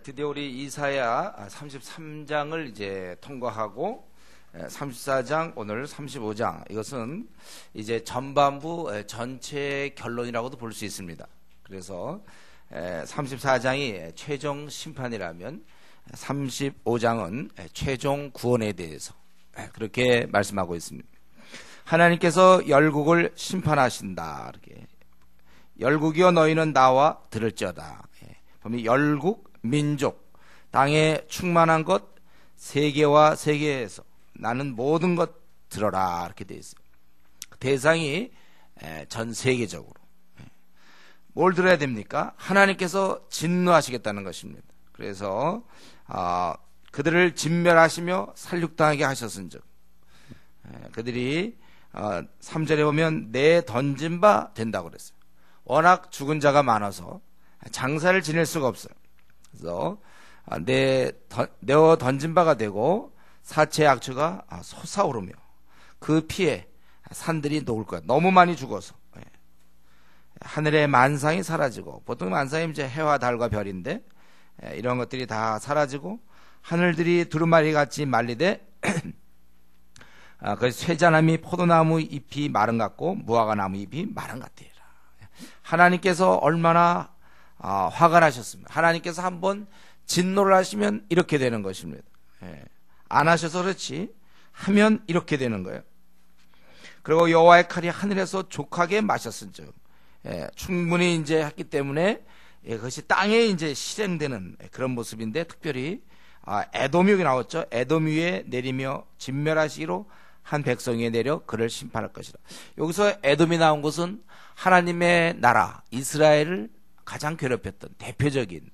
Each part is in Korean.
드디어 우리 이사야 33장을 이제 통과하고 34장 오늘 35장 이것은 이제 전반부 전체 결론이라고도 볼 수 있습니다. 그래서 34장이 최종 심판이라면 35장은 최종 구원에 대해서 그렇게 말씀하고 있습니다. 하나님께서 열국을 심판하신다. 이렇게 열국이여 너희는 나와 들을지어다. 보면 열국 민족, 땅에 충만한 것, 세계와 세계에서 나는 모든 것 들어라 이렇게 되어 있어요. 대상이 전 세계적으로 뭘 들어야 됩니까? 하나님께서 진노하시겠다는 것입니다. 그래서 그들을 진멸하시며 살육당하게 하셨은즉 그들이 3절에 보면 내 던진 바 된다고 그랬어요. 워낙 죽은 자가 많아서 장사를 지낼 수가 없어요. 그래서 내어 던진 바가 되고 사체 약초가 솟아오르며 그 피에 산들이 녹을 거야. 너무 많이 죽어서 하늘의 만상이 사라지고, 보통 만상이 이제 해와 달과 별인데 이런 것들이 다 사라지고 하늘들이 두루마리 같이 말리되 그 쇠자나무 포도나무 잎이 마른 같고 무화과 나무 잎이 마른 같으리라. 하나님께서 얼마나 화가 나셨습니다. 하나님께서 한번 진노를 하시면 이렇게 되는 것입니다. 안 하셔서 그렇지 하면 이렇게 되는 거예요. 그리고 여호와의 칼이 하늘에서 족하게 마셨은즉 충분히 이제 했기 때문에 그것이 땅에 이제 실행되는 그런 모습인데, 특별히 에돔이 여기 나왔죠. 에돔 위에 내리며 진멸하시기로 한 백성 위에 내려 그를 심판할 것이다. 여기서 에돔이 나온 것은 하나님의 나라 이스라엘을 가장 괴롭혔던 대표적인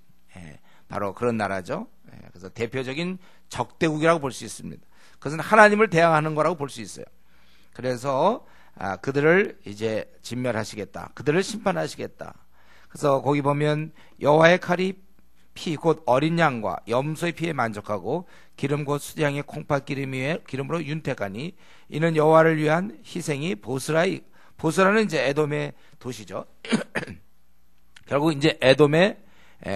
바로 그런 나라죠. 그래서 대표적인 적대국이라고 볼 수 있습니다. 그것은 하나님을 대항하는 거라고 볼 수 있어요. 그래서 그들을 이제 진멸하시겠다. 그들을 심판하시겠다. 그래서 거기 보면 여호와의 칼이 피 곧 어린 양과 염소의 피에 만족하고 기름 곧 수양의 콩팥 기름 위에 기름으로 윤택하니 이는 여호와를 위한 희생이 보스라이. 보스라는 이제 에돔의 도시죠. 결국 이제 에돔에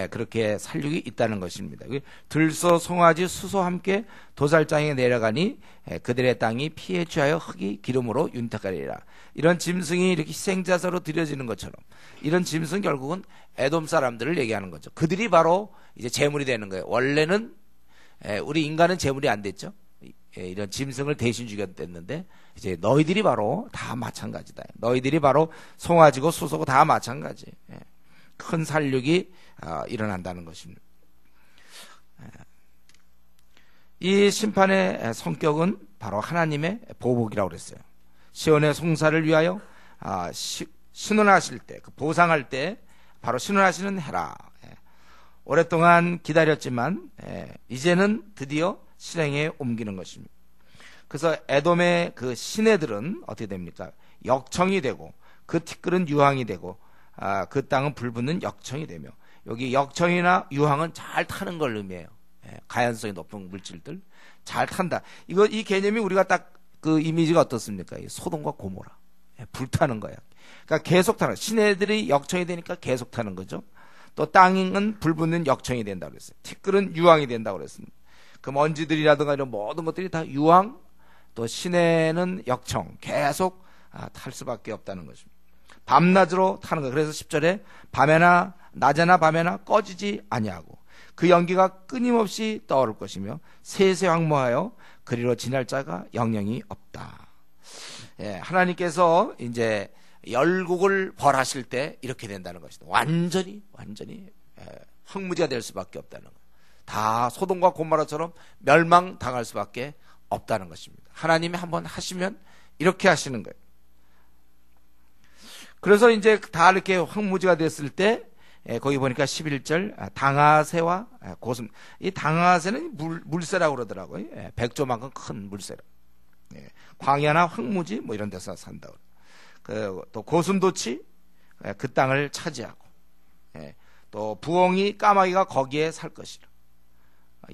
그렇게 살육이 있다는 것입니다. 들소 송아지 수소 함께 도살장에 내려가니 그들의 땅이 피에 취하여 흙이 기름으로 윤택하리라. 이런 짐승이 이렇게 희생자사로 드려지는 것처럼 이런 짐승 결국은 에돔 사람들을 얘기하는 거죠. 그들이 바로 이제 제물이 되는 거예요. 원래는 우리 인간은 제물이 안 됐죠. 이런 짐승을 대신 죽였댔는데 이제 너희들이 바로 다 마찬가지다. 너희들이 바로 송아지고 수소고 다 마찬가지. 큰 살육이 일어난다는 것입니다. 이 심판의 성격은 바로 하나님의 보복이라고 그랬어요. 시온의 송사를 위하여 신원하실 때, 그 보상할 때 바로 신원하시는 해라. 오랫동안 기다렸지만 이제는 드디어 실행에 옮기는 것입니다. 그래서 에돔의 그 시내들은 어떻게 됩니까? 역청이 되고 그 티끌은 유황이 되고 그 땅은 불붙는 역청이 되며, 여기 역청이나 유황은 잘 타는 걸 의미해요. 가연성이 높은 물질들 잘 탄다. 이 개념이 우리가 딱 그 이미지가 어떻습니까? 소돔과 고모라 불타는 거야. 그러니까 계속 타는, 시내들이 역청이 되니까 계속 타는 거죠. 또 땅은 불붙는 역청이 된다고 그랬어요. 티끌은 유황이 된다고 그랬습니다. 그 먼지들이라든가 이런 모든 것들이 다 유황, 또 시내는 역청, 계속 탈 수밖에 없다는 것입니다. 밤낮으로 타는 거예요. 그래서 10절에 밤에나 낮에나 밤에나 꺼지지 아니하고 그 연기가 끊임없이 떠오를 것이며 세세 황무하여 그리로 지날 자가 영영이 없다. 하나님께서 이제 열국을 벌하실 때 이렇게 된다는 것이다. 완전히 황무지가 될 수밖에 없다는 것. 다 소돔과 고모라처럼 멸망당할 수밖에 없다는 것입니다. 하나님이 한번 하시면 이렇게 하시는 거예요. 그래서 이제 다 이렇게 황무지가 됐을 때 거기 보니까 11절 당아새와 고슴, 이 당아새는 물새라고 그러더라고요. 백조만큼 큰 물새라. 광야나 황무지 뭐 이런 데서 산다고. 또 고슴도치 그 땅을 차지하고, 또 부엉이 까마귀가 거기에 살 것이라.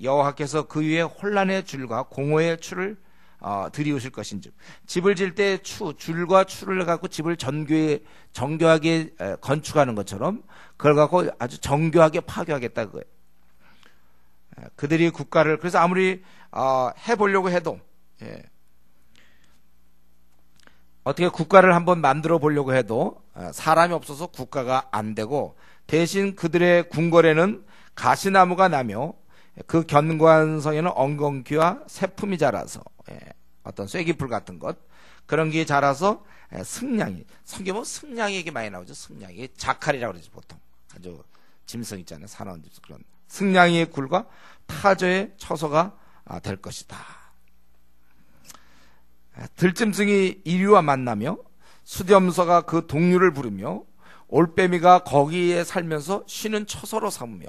여호와께서 그 위에 혼란의 줄과 공허의 추를 들이우실 것인즉, 집을 질 때 줄과 추를 갖고 집을 정교하게 건축하는 것처럼 그걸 갖고 아주 정교하게 파괴하겠다 그거예요. 그들이 국가를 그래서 아무리 해보려고 해도 어떻게 국가를 한번 만들어 보려고 해도 사람이 없어서 국가가 안 되고 대신 그들의 궁궐에는 가시나무가 나며 그 견관성에는 엉겅퀴와 새품이 자라서 어떤 쐐기풀 같은 것 그런 게 자라서 승냥이 성경은 승냥이 얘기 많이 나오죠. 승냥이 자칼이라고 그러지 보통 아주 짐승 있잖아요. 사나운 짐승 그런 승냥이의 굴과 타저의 처소가 될 것이다. 들짐승이 이리와 만나며 수렴서가 그 동류를 부르며 올빼미가 거기에 살면서 쉬는 처소로 삼으며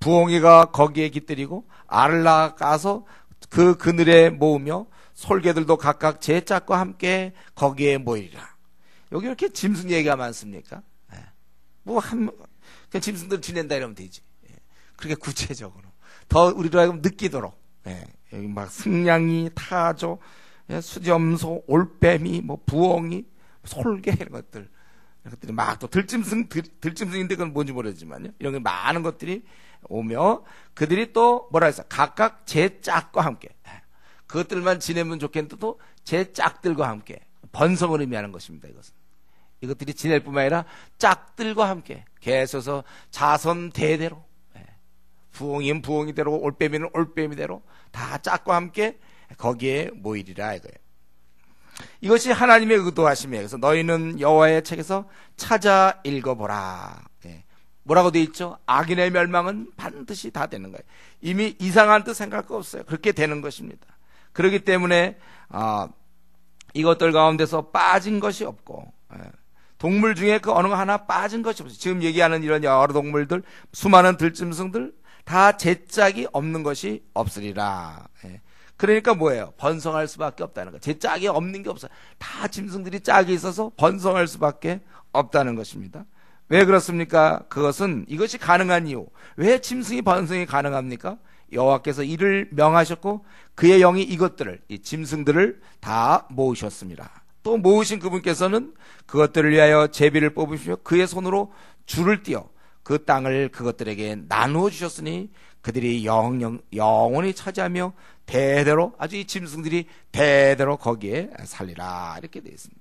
부엉이가 거기에 깃들이고 알을 낳아서 그 그늘에 모으며 솔개들도 각각 제 짝과 함께 거기에 모이리라. 여기 이렇게 짐승 얘기가 많습니까? 그냥 짐승들 지낸다 이러면 되지. 그렇게 구체적으로 더 우리로 하여금 느끼도록 여기 막 승냥이, 타조, 수렴소, 올빼미, 뭐 부엉이, 솔개 이런 것들이 막 또 들짐승인데 그건 뭔지 모르지만요. 이런 게 많은 것들이 오며 그들이 또 뭐라 했어? 각각 제 짝과 함께 그것들만 지내면 좋겠는데 또 제 짝들과 함께 번성을 의미하는 것입니다. 이것들이 지낼 뿐만 아니라 짝들과 함께 계속해서 자선 대대로 부엉이는 부엉이대로 올빼미는 올빼미대로 다 짝과 함께 거기에 모이리라 이거예요. 이것이 하나님의 의도하심이에요. 그래서 너희는 여호와의 책에서 찾아 읽어보라. 뭐라고 되어 있죠? 악인의 멸망은 반드시 다 되는 거예요. 이미 이상한 뜻 생각할 거 없어요. 그렇게 되는 것입니다. 그렇기 때문에 이것들 가운데서 빠진 것이 없고 동물 중에 그 어느 하나 빠진 것이 없어요. 지금 얘기하는 이런 여러 동물들 수많은 들짐승들 다 제 짝이 없는 것이 없으리라. 그러니까 뭐예요? 번성할 수밖에 없다는 거예요. 제 짝이 없는 게 없어요. 다 짐승들이 짝이 있어서 번성할 수밖에 없다는 것입니다. 왜 그렇습니까? 이것이 가능한 이유. 왜 짐승이 번성이 가능합니까? 여호와께서 이를 명하셨고 그의 영이 이것들을 이 짐승들을 다 모으셨습니다. 또 모으신 그분께서는 그것들을 위하여 제비를 뽑으시며 그의 손으로 줄을 띄어 그 땅을 그것들에게 나누어 주셨으니 그들이 영원히 차지하며 대대로 아주 이 짐승들이 대대로 거기에 살리라 이렇게 되어 있습니다.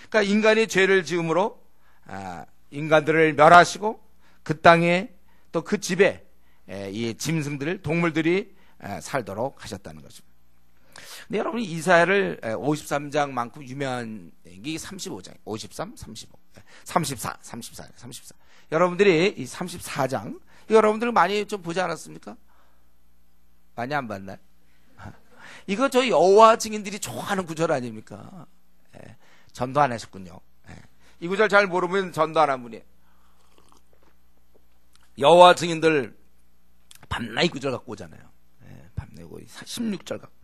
그러니까 인간이 죄를 지음으로 인간들을 멸하시고 그 땅에 또 그 집에 이 짐승들 동물들이 살도록 하셨다는 것입니다. 근데 여러분 이사야를 53장만큼 유명한 게 35장 53, 35, 34, 34, 34 여러분들이 이 34장 여러분들 많이 좀 보지 않았습니까? 많이 안 봤나요? 이거 저희 여호와 증인들이 좋아하는 구절 아닙니까? 전도 안 하셨군요. 이 구절 잘 모르면 전도 안 한 분이에요. 여호와 증인들 밤낮 이 구절 갖고 오잖아요. 밤내고 16절 갖고.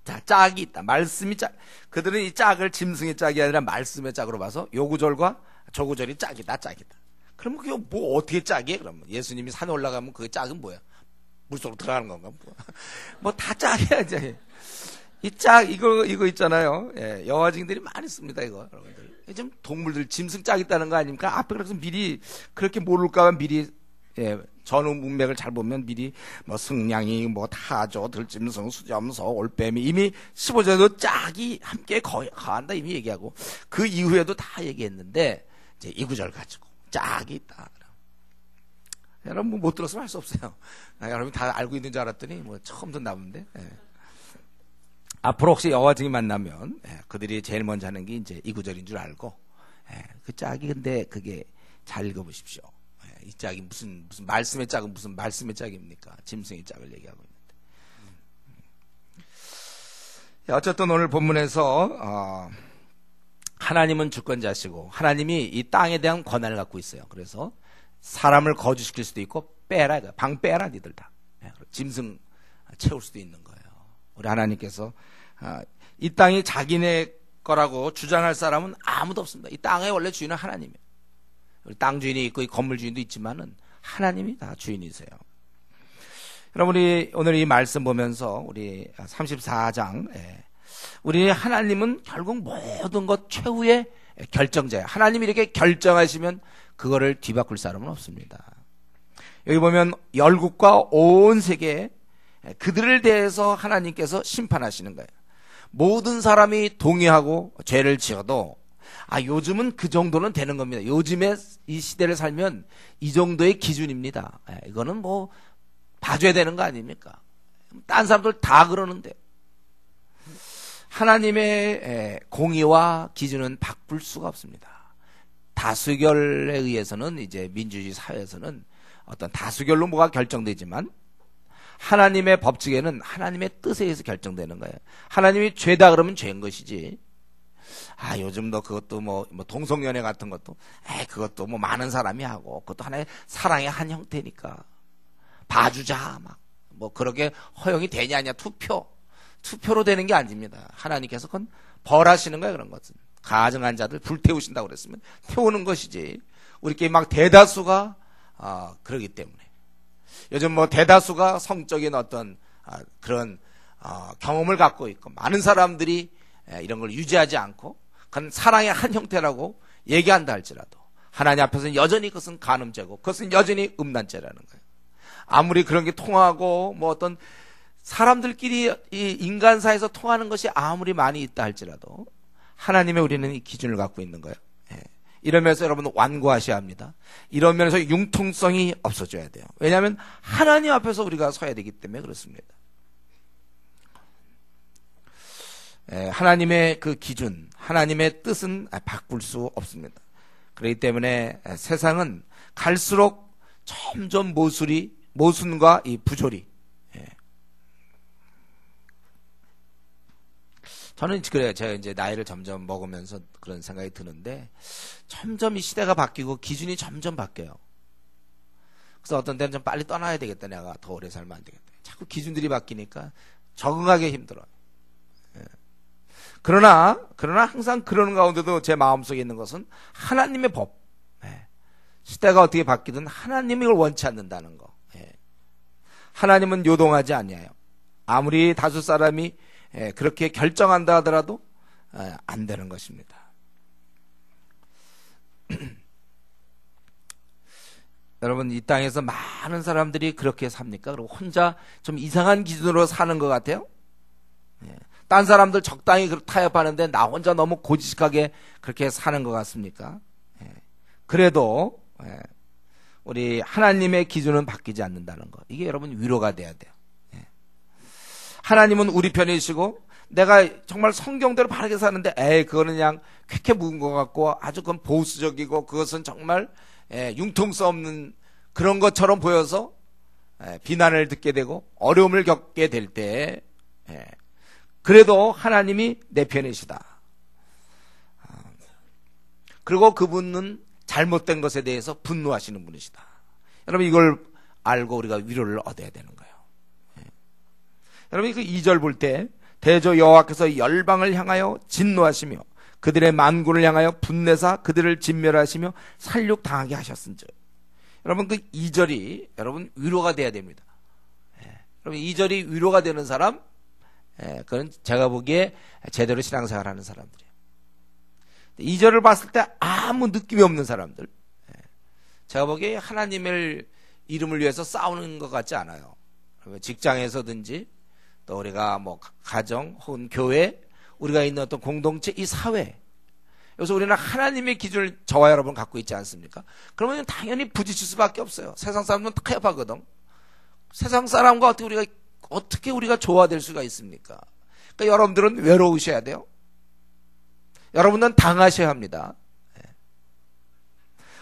자, 짝이 있다. 말씀이 짝. 그들은 이 짝을 짐승의 짝이 아니라 말씀의 짝으로 봐서 요 구절과 저 구절이 짝이다. 그럼 그게 뭐 어떻게 짝이에요? 그러면 예수님이 산에 올라가면 그 짝은 뭐야? 물속으로 들어가는 건가? 뭐 다 짝이야 이제. 이 짝 이거 있잖아요. 여호와 증인들이 많이 씁니다 이거 여러분들. 좀 동물들 짐승 짝 있다는 거 아닙니까? 앞에 그래서 미리 그렇게 모를까봐 미리 전후 문맥을 잘 보면 미리 뭐 승냥이 뭐 타조 들짐승 수염소 올빼미 이미 15절에도 짝이 함께 거한다 이미 얘기하고 그 이후에도 다 얘기했는데 이제 이 구절 가지고 짝이 있다. 여러분 못 들었으면 할 수 없어요. 여러분 다 알고 있는 줄 알았더니 뭐 처음 듣나 본데. 앞으로 혹시 여호와 증인 만나면 그들이 제일 먼저 하는 게 이제 이 구절인 줄 알고 그 짝이 근데 그게 잘 읽어보십시오. 이 짝이 무슨 말씀의 짝은 무슨 말씀의 짝입니까? 짐승의 짝을 얘기하고 있는데. 어쨌든 오늘 본문에서 하나님은 주권자시고 하나님이 이 땅에 대한 권한을 갖고 있어요. 그래서 사람을 거주시킬 수도 있고 빼라, 방 빼라 니들 다. 짐승 채울 수도 있는 거예요. 우리 하나님께서 이 땅이 자기네 거라고 주장할 사람은 아무도 없습니다. 이 땅의 원래 주인은 하나님이에요. 땅 주인이 있고 건물 주인도 있지만은 하나님이 다 주인이세요. 여러분 우리 오늘 이 말씀 보면서 우리 34장 우리 하나님은 결국 모든 것 최후의 결정자예요. 하나님이 이렇게 결정하시면 그거를 뒤바꿀 사람은 없습니다. 여기 보면 열국과 온 세계에 그들을 대해서 하나님께서 심판하시는 거예요. 모든 사람이 동의하고 죄를 지어도 요즘은 그 정도는 되는 겁니다. 요즘에 이 시대를 살면 이 정도의 기준입니다. 이거는 뭐 봐줘야 되는 거 아닙니까? 딴 사람들 다 그러는데. 하나님의 공의와 기준은 바꿀 수가 없습니다. 다수결에 의해서는 이제 민주주의 사회에서는 어떤 다수결로 뭐가 결정되지만 하나님의 법칙에는 하나님의 뜻에 의해서 결정되는 거예요. 하나님이 죄다 그러면 죄인 것이지. 요즘도 그것도 뭐 동성연애 같은 것도 그것도 뭐 많은 사람이 하고 그것도 하나의 사랑의 한 형태니까 봐주자 뭐 그렇게 허용이 되냐 아니냐 투표로 되는 게 아닙니다. 하나님께서 그건 벌하시는 거예요. 그런 것은 가정한 자들 불태우신다고 그랬으면 태우는 것이지. 우리끼리 막 대다수가 그러기 때문에 요즘 뭐 대다수가 성적인 어떤 그런 경험을 갖고 있고 많은 사람들이 이런 걸 유지하지 않고 그건 사랑의 한 형태라고 얘기한다 할지라도 하나님 앞에서는 여전히 그것은 간음죄고 그것은 여전히 음란죄라는 거예요. 아무리 그런 게 통하고 뭐 어떤 사람들끼리 이 인간사에서 통하는 것이 아무리 많이 있다 할지라도 하나님의 우리는 이 기준을 갖고 있는 거예요. 이러면서 여러분 완고하셔야 합니다. 이런 면에서 융통성이 없어져야 돼요. 왜냐하면 하나님 앞에서 우리가 서야 되기 때문에 그렇습니다. 하나님의 그 기준, 하나님의 뜻은 바꿀 수 없습니다. 그렇기 때문에 세상은 갈수록 점점 모순과 이 부조리. 저는 그래요. 제가 이제 나이를 점점 먹으면서 그런 생각이 드는데 점점 이 시대가 바뀌고 기준이 점점 바뀌어요. 그래서 어떤 때는 좀 빨리 떠나야 되겠다. 내가 더 오래 살면 안 되겠다. 자꾸 기준들이 바뀌니까 적응하기 힘들어요. 그러나 항상 그러는 가운데도 제 마음속에 있는 것은 하나님의 법. 시대가 어떻게 바뀌든 하나님이 이걸 원치 않는다는 거. 하나님은 요동하지 아니하여. 아무리 다수 사람이 그렇게 결정한다 하더라도 안 되는 것입니다. 여러분 이 땅에서 많은 사람들이 그렇게 삽니까? 그리고 혼자 좀 이상한 기준으로 사는 것 같아요? 딴 사람들 적당히 타협하는데 나 혼자 너무 고지식하게 그렇게 사는 것 같습니까? 그래도 우리 하나님의 기준은 바뀌지 않는다는 것. 이게 여러분 위로가 돼야 돼요. 하나님은 우리 편이시고 내가 정말 성경대로 바르게 사는데 그거는 그냥 쾌쾌 묵은 것 같고 아주 그건 보수적이고 그것은 정말 융통성 없는 그런 것처럼 보여서 비난을 듣게 되고 어려움을 겪게 될 때 그래도 하나님이 내 편이시다. 그리고 그분은 잘못된 것에 대해서 분노하시는 분이시다. 여러분 이걸 알고 우리가 위로를 얻어야 되는 거예요. 여러분 그 2절 볼 때 대저 여호와께서 열방을 향하여 진노하시며 그들의 만군을 향하여 분내사 그들을 진멸하시며 살육당하게 하셨은즉. 여러분 그 2절이 여러분 위로가 돼야 됩니다. 여러분 2절이 위로가 되는 사람 그건 제가 보기에 제대로 신앙생활하는 사람들이에요. 2절을 봤을 때 아무 느낌이 없는 사람들, 제가 보기에 하나님의 이름을 위해서 싸우는 것 같지 않아요. 직장에서든지 또 우리가 뭐 가정 혹은 교회 우리가 있는 어떤 공동체 이 사회 여기서 우리는 하나님의 기준을 저와 여러분 갖고 있지 않습니까? 그러면 당연히 부딪힐 수밖에 없어요. 세상 사람은 타협하거든. 세상 사람과 어떻게 우리가 조화될 수가 있습니까? 그러니까 여러분들은 외로우셔야 돼요. 여러분은 당하셔야 합니다.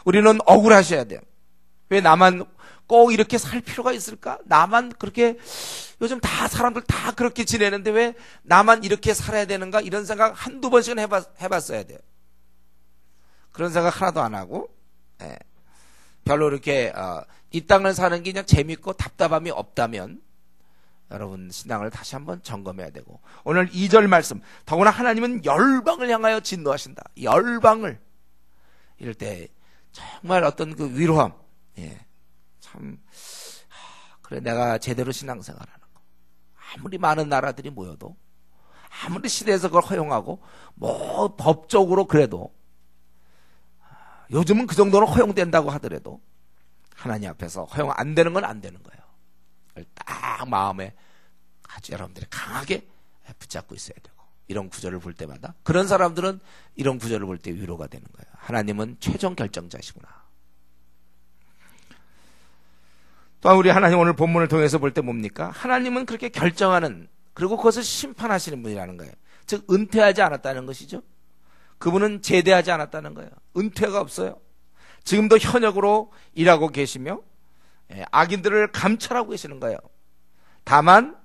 우리는 억울하셔야 돼요. 왜 나만 꼭 이렇게 살 필요가 있을까? 나만 그렇게 요즘 사람들 다 그렇게 지내는데 왜 나만 이렇게 살아야 되는가? 이런 생각 한두 번씩은 해봤어야 돼요. 그런 생각 하나도 안 하고 별로 이렇게 이 땅을 사는 게 그냥 재밌고 답답함이 없다면 여러분 신앙을 다시 한번 점검해야 되고 오늘 2절 말씀 더구나 하나님은 열방을 향하여 진노하신다. 열방을 이럴 때 정말 어떤 그 위로함 참 그래 내가 제대로 신앙생활하는 거 아무리 많은 나라들이 모여도 아무리 시대에서 그걸 허용하고 뭐 법적으로 그래도 요즘은 그 정도는 허용된다고 하더라도 하나님 앞에서 허용 안 되는 건 안 되는 거예요. 딱 마음에 아주 여러분들이 강하게 붙잡고 있어야 되고, 이런 구절을 볼 때마다 그런 사람들은 이런 구절을 볼 때 위로가 되는 거예요. 하나님은 최종 결정자시구나. 또한 우리 하나님 오늘 본문을 통해서 볼 때 뭡니까? 하나님은 그렇게 결정하는, 그리고 그것을 심판하시는 분이라는 거예요. 즉 은퇴하지 않았다는 것이죠. 그분은 제대하지 않았다는 거예요. 은퇴가 없어요. 지금도 현역으로 일하고 계시며 악인들을 감찰하고 계시는 거예요. 다만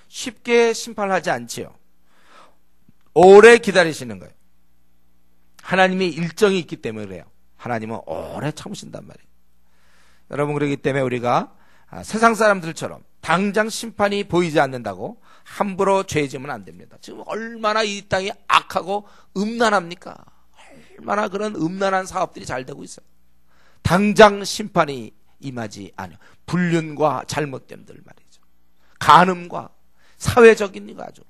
쉽게 심판하지 않지요. 오래 기다리시는 거예요. 하나님의 일정이 있기 때문에 그래요. 하나님은 오래 참으신단 말이에요. 여러분, 그렇기 때문에 우리가 세상 사람들처럼 당장 심판이 보이지 않는다고 함부로 죄 지으면 안 됩니다. 지금 얼마나 이 땅이 악하고 음란합니까? 얼마나 그런 음란한 사업들이 잘 되고 있어요. 당장 심판이 임하지 않아요. 불륜과 잘못됨들 말이죠. 간음과 사회적인 이거 아주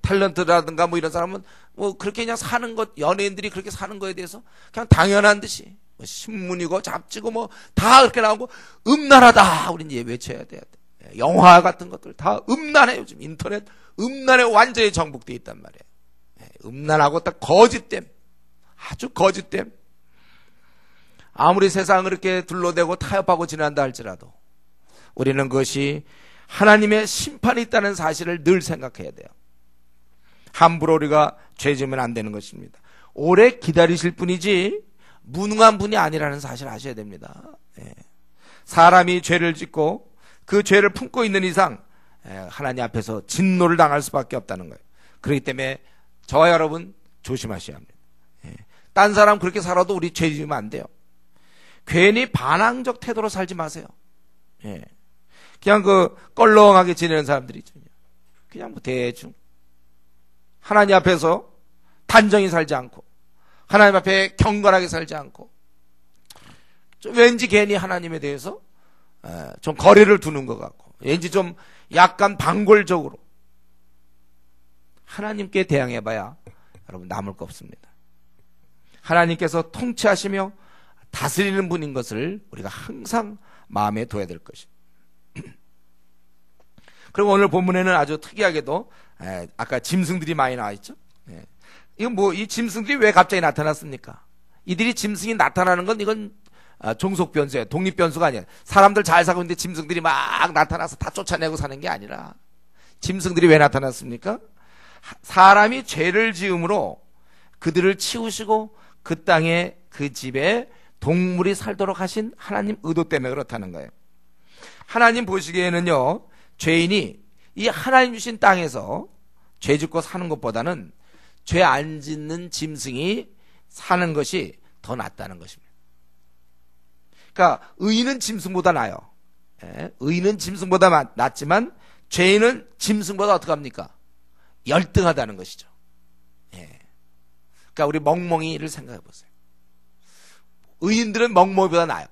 탤런트라든가 뭐 이런 사람은 뭐 그렇게 그냥 사는 것, 연예인들이 그렇게 사는 거에 대해서 그냥 당연한 듯이 뭐 신문이고 잡지고 뭐 다 그렇게 나오고 음란하다 우린 이제 외쳐야 돼야 돼. 영화 같은 것들 다 음란해. 요즘 인터넷 음란에 완전히 정복되어 있단 말이에요. 음란하고 딱 거짓됨, 아주 거짓됨. 아무리 세상을 그렇게 둘러대고 타협하고 지낸다 할지라도 우리는 그것이 하나님의 심판이 있다는 사실을 늘 생각해야 돼요. 함부로 우리가 죄 지으면 안 되는 것입니다. 오래 기다리실 분이지 무능한 분이 아니라는 사실을 아셔야 됩니다. 사람이 죄를 짓고 그 죄를 품고 있는 이상 하나님 앞에서 진노를 당할 수밖에 없다는 거예요. 그렇기 때문에 저와 여러분 조심하셔야 합니다. 딴 사람 그렇게 살아도 우리 죄 지으면 안 돼요. 괜히 반항적 태도로 살지 마세요. 그냥 껄렁하게 지내는 사람들이 있죠. 그냥 뭐 대충 하나님 앞에서 단정히 살지 않고 하나님 앞에 경건하게 살지 않고 좀 왠지 괜히 하나님에 대해서 좀 거리를 두는 것 같고 왠지 좀 약간 방골적으로 하나님께 대항해봐야 여러분 남을 거 없습니다. 하나님께서 통치하시며 다스리는 분인 것을 우리가 항상 마음에 둬야 될 것입니다. 그리고 오늘 본문에는 아주 특이하게도 아까 짐승들이 많이 나와 있죠. 이건 뭐 이 짐승들이 왜 갑자기 나타났습니까? 이들이 짐승이 나타나는 건 이건 종속 변수예요. 독립 변수가 아니에요. 사람들 잘 살고 있는데 짐승들이 막 나타나서 다 쫓아내고 사는 게 아니라 짐승들이 왜 나타났습니까? 사람이 죄를 지음으로 그들을 치우시고 그 땅에 그 집에 동물이 살도록 하신 하나님 의도 때문에 그렇다는 거예요. 하나님 보시기에는요, 죄인이 이 하나님 주신 땅에서 죄 짓고 사는 것보다는 죄 안 짓는 짐승이 사는 것이 더 낫다는 것입니다. 그러니까 의인은 짐승보다 나아요. 의인은 짐승보다 낫지만 죄인은 짐승보다 어떻게 합니까? 열등하다는 것이죠. 그러니까 우리 멍멍이를 생각해 보세요. 의인들은 멍멍이보다 나아요.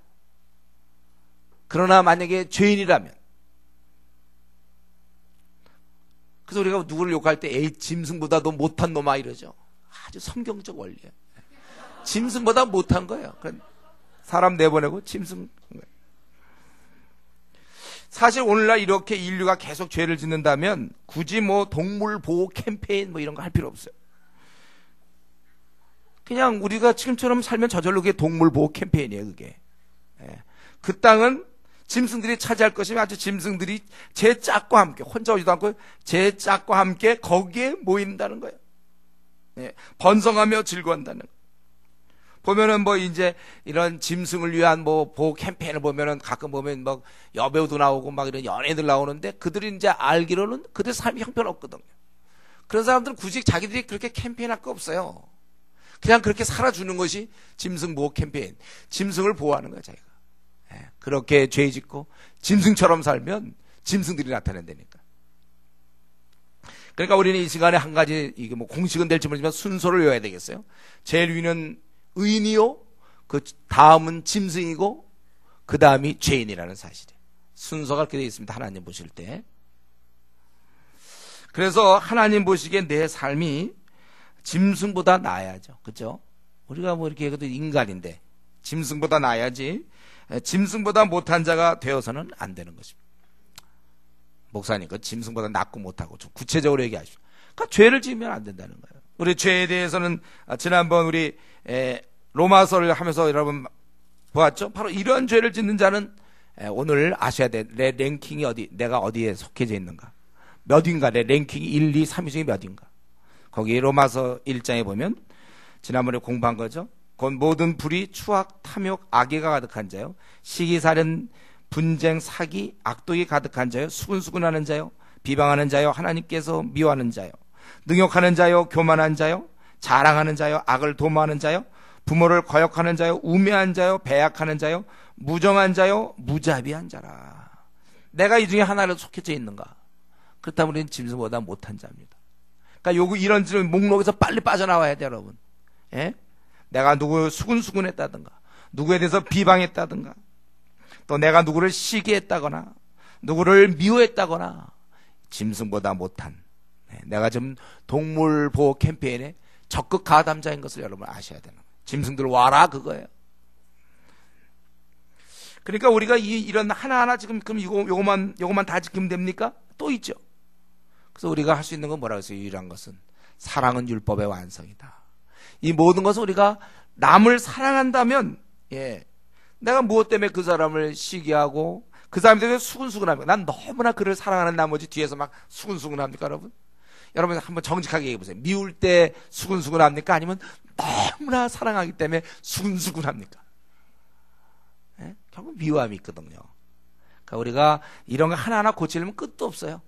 그러나 만약에 죄인이라면, 그래서 우리가 누구를 욕할 때 에이 짐승보다 더 못한 놈아 이러죠. 아주 성경적 원리예요. 짐승보다 못한 거예요. 사람 내보내고 짐승. 사실 오늘날 이렇게 인류가 계속 죄를 짓는다면 굳이 뭐 동물 보호 캠페인 뭐 이런 거 할 필요 없어요. 그냥 우리가 지금처럼 살면 저절로 그게 동물 보호 캠페인이에요. 그게. 그 땅은 짐승들이 차지할 것이면 아주 짐승들이 제 짝과 함께 혼자 오지도 않고 제 짝과 함께 거기에 모인다는 거예요. 번성하며 즐거워한다는 거예요. 보면은 뭐 이제 이런 짐승을 위한 뭐 보호 캠페인을 보면은 가끔 보면 막 여배우도 나오고 막 이런 연예인들 나오는데 그들이 이제 알기로는 그들 삶이 형편없거든요. 그런 사람들은 굳이 자기들이 그렇게 캠페인할 거 없어요. 그냥 그렇게 살아주는 것이 짐승 보호 캠페인. 짐승을 보호하는 거예요, 자기가. 그렇게 죄 짓고 짐승처럼 살면 짐승들이 나타낸다니까. 그러니까 우리는 이 시간에 한 가지, 이게 뭐 공식은 될지 모르지만 순서를 외워야 되겠어요. 제일 위는 의인이요, 그 다음은 짐승이고, 그 다음이 죄인이라는 사실이에요. 순서가 그렇게 되어 있습니다. 하나님 보실 때. 그래서 하나님 보시기에 내 삶이 짐승보다 나아야죠. 그죠? 우리가 뭐 이렇게 해도 인간인데, 짐승보다 나아야지, 짐승보다 못한 자가 되어서는 안 되는 것입니다. 목사님, 그 짐승보다 낫고 못하고 좀 구체적으로 얘기하시오. 그러니까 죄를 지으면 안 된다는 거예요. 우리 죄에 대해서는 지난번 우리 로마서를 하면서 여러분 보았죠? 바로 이런 죄를 짓는 자는 오늘 아셔야 돼. 내 랭킹이 내가 어디에 속해져 있는가? 몇인가? 내 랭킹이 1, 2, 3위 중에 몇인가? 거기 로마서 1장에 보면 지난번에 공부한 거죠. 곧 모든 불의, 추악, 탐욕, 악의가 가득한 자요. 시기살인, 분쟁, 사기, 악독이 가득한 자요. 수군수군하는 자요. 비방하는 자요. 하나님께서 미워하는 자요. 능욕하는 자요. 교만한 자요. 자랑하는 자요. 악을 도모하는 자요. 부모를 거역하는 자요. 우매한 자요. 배약하는 자요. 무정한 자요. 무자비한 자라. 내가 이 중에 하나를 속해져 있는가? 그렇다면 우리는 짐승보다 못한 자입니다. 그러니까 이런 목록에서 빨리 빠져나와야 돼요, 여러분. 예? 내가 누구 수군수군했다든가, 누구에 대해서 비방했다든가, 또 내가 누구를 시기했다거나, 누구를 미워했다거나, 짐승보다 못한, 내가 지금 동물보호 캠페인에 적극 가담자인 것을 여러분 아셔야 되는 거예요. 짐승들 와라, 그거예요. 그러니까 우리가 이런 하나하나 지금 그럼 요거만 다 지키면 됩니까? 또 있죠. 그래서 우리가 할 수 있는 건 뭐라고 했어요? 유일한 것은 사랑은 율법의 완성이다. 이 모든 것은 우리가 남을 사랑한다면, 내가 무엇 때문에 그 사람을 시기하고 그 사람 때문에 수근수근합니까? 난 너무나 그를 사랑하는 나머지 뒤에서 막 수근수근합니까, 여러분? 여러분 한번 정직하게 얘기해 보세요. 미울 때 수근수근합니까? 아니면 너무나 사랑하기 때문에 수근수근합니까? 결국 미워함이 있거든요. 그러니까 우리가 이런 거 하나하나 고치려면 끝도 없어요.